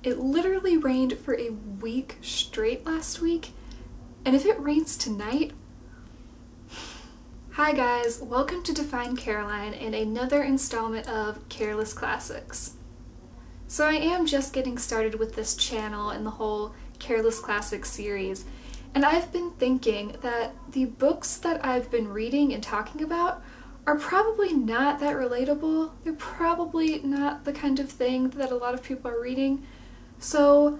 It literally rained for a week straight last week, and if it rains tonight... Hi guys, welcome to Define Caroline and another installment of Careless Classics. So I am just getting started with this channel and the whole Careless Classics series, and I've been thinking that the books that I've been reading and talking about are probably not that relatable. They're probably not the kind of thing that a lot of people are reading. So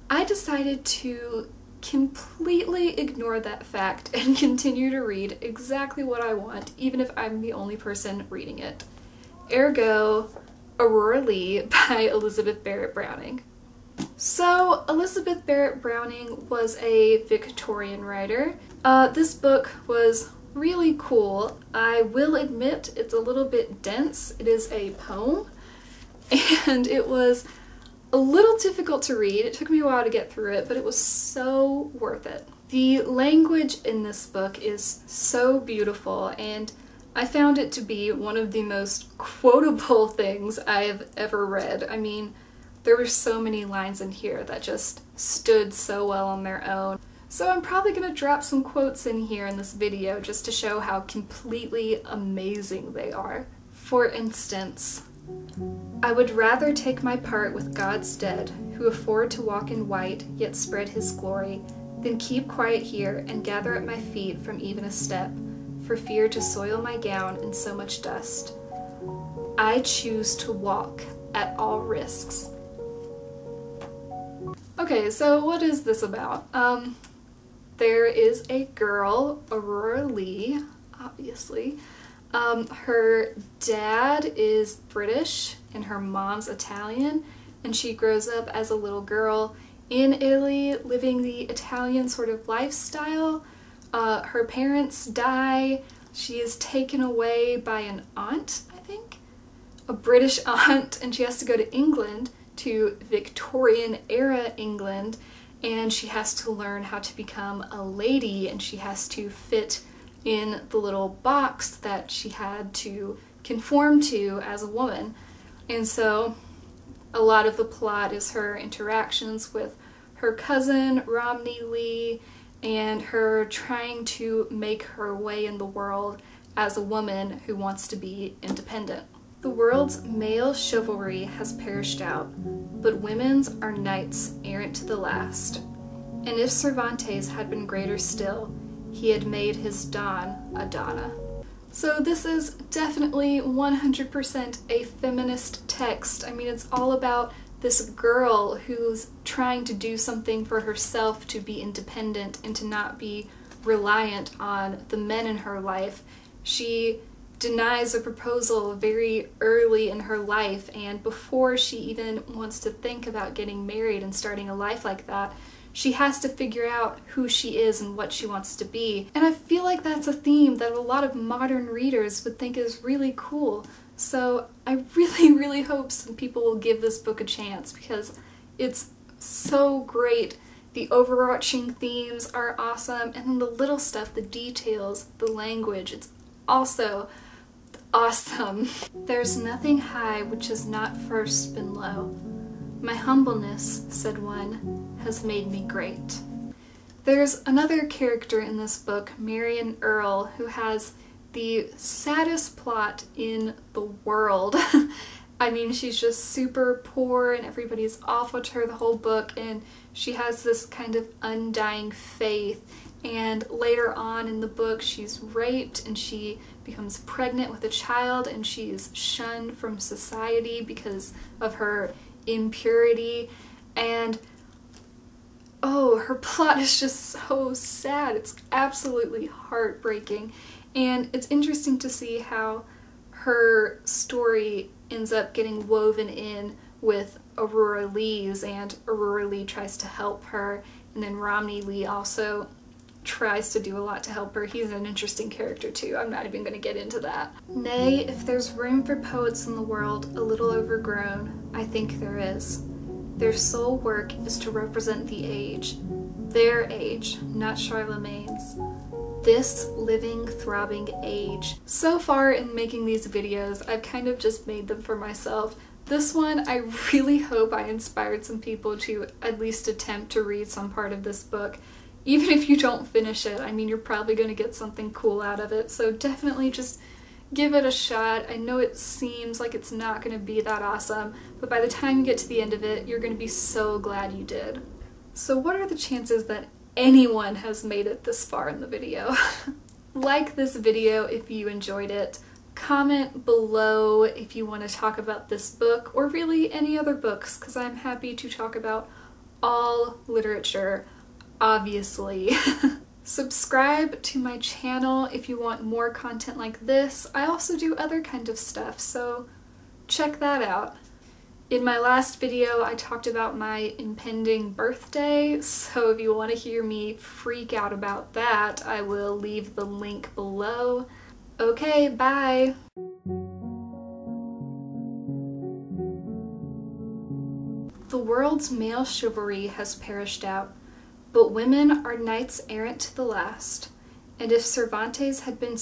I decided to completely ignore that fact and continue to read exactly what I want, even if I'm the only person reading it. Ergo, Aurora Leigh by Elizabeth Barrett Browning. So, Elizabeth Barrett Browning was a Victorian writer. This book was really cool. I will admit it's a little bit dense. It is a poem, and it was a little difficult to read. It took me a while to get through it, but it was so worth it. The language in this book is so beautiful, and I found it to be one of the most quotable things I've ever read. I mean, there were so many lines in here that just stood so well on their own. So I'm probably gonna drop some quotes in here in this video just to show how completely amazing they are. For instance, I would rather take my part with God's dead, who afford to walk in white, yet spread his glory, than keep quiet here and gather at my feet from even a step, for fear to soil my gown in so much dust. I choose to walk at all risks. Okay, so what is this about? There is a girl, Aurora Leigh, obviously. Her dad is British and her mom's Italian, and she grows up as a little girl in Italy, living the Italian sort of lifestyle. Her parents die. She is taken away by an aunt, I think? A British aunt, and she has to go to England, to Victorian-era England, and she has to learn how to become a lady, and she has to fit in the little box that she had to conform to as a woman. And so a lot of the plot is her interactions with her cousin Romney Leigh and her trying to make her way in the world as a woman who wants to be independent. The world's male chivalry has perished out, but women's are knights errant to the last. And if Cervantes had been greater still, he had made his Don a Donna. So this is definitely 100% a feminist text. I mean, it's all about this girl who's trying to do something for herself, to be independent and to not be reliant on the men in her life. She denies a proposal very early in her life, and before she even wants to think about getting married and starting a life like that, she has to figure out who she is and what she wants to be. And I feel like that's a theme that a lot of modern readers would think is really cool. So I really hope some people will give this book a chance, because it's so great. The overarching themes are awesome, and then the little stuff, the details, the language, it's also awesome. There's nothing high which has not first been low. My humbleness, said one, has made me great. There's another character in this book, Marion Earle, who has the saddest plot in the world. I mean, she's just super poor and everybody's awful to her the whole book, and she has this kind of undying faith. And later on in the book, she's raped and she becomes pregnant with a child, and she's shunned from society because of her impurity. And oh, her plot is just so sad. It's absolutely heartbreaking. And it's interesting to see how her story ends up getting woven in with Aurora Leigh's, and Aurora Leigh tries to help her, and then Romney Leigh also tries to do a lot to help her. He's an interesting character too. I'm not even going to get into that. Nay, if there's room for poets in the world a little overgrown, I think there is. Their sole work is to represent the age. Their age, not Charlemagne's. This living, throbbing age. So far in making these videos, I've kind of just made them for myself, This one, I really hope I inspired some people to at least attempt to read some part of this book. Even if you don't finish it, I mean, you're probably going to get something cool out of it, so definitely just give it a shot. I know it seems like it's not going to be that awesome, but by the time you get to the end of it, you're going to be so glad you did. So what are the chances that anyone has made it this far in the video? Like this video if you enjoyed it. Comment below if you want to talk about this book or really any other books, because I'm happy to talk about all literature, obviously. Subscribe to my channel if you want more content like this. I also do other kind of stuff, so check that out. In my last video, I talked about my impending birthday, so if you want to hear me freak out about that, I will leave the link below. Okay, bye! The world's male chivalry has perished out, but women are knights errant to the last, and if Cervantes had been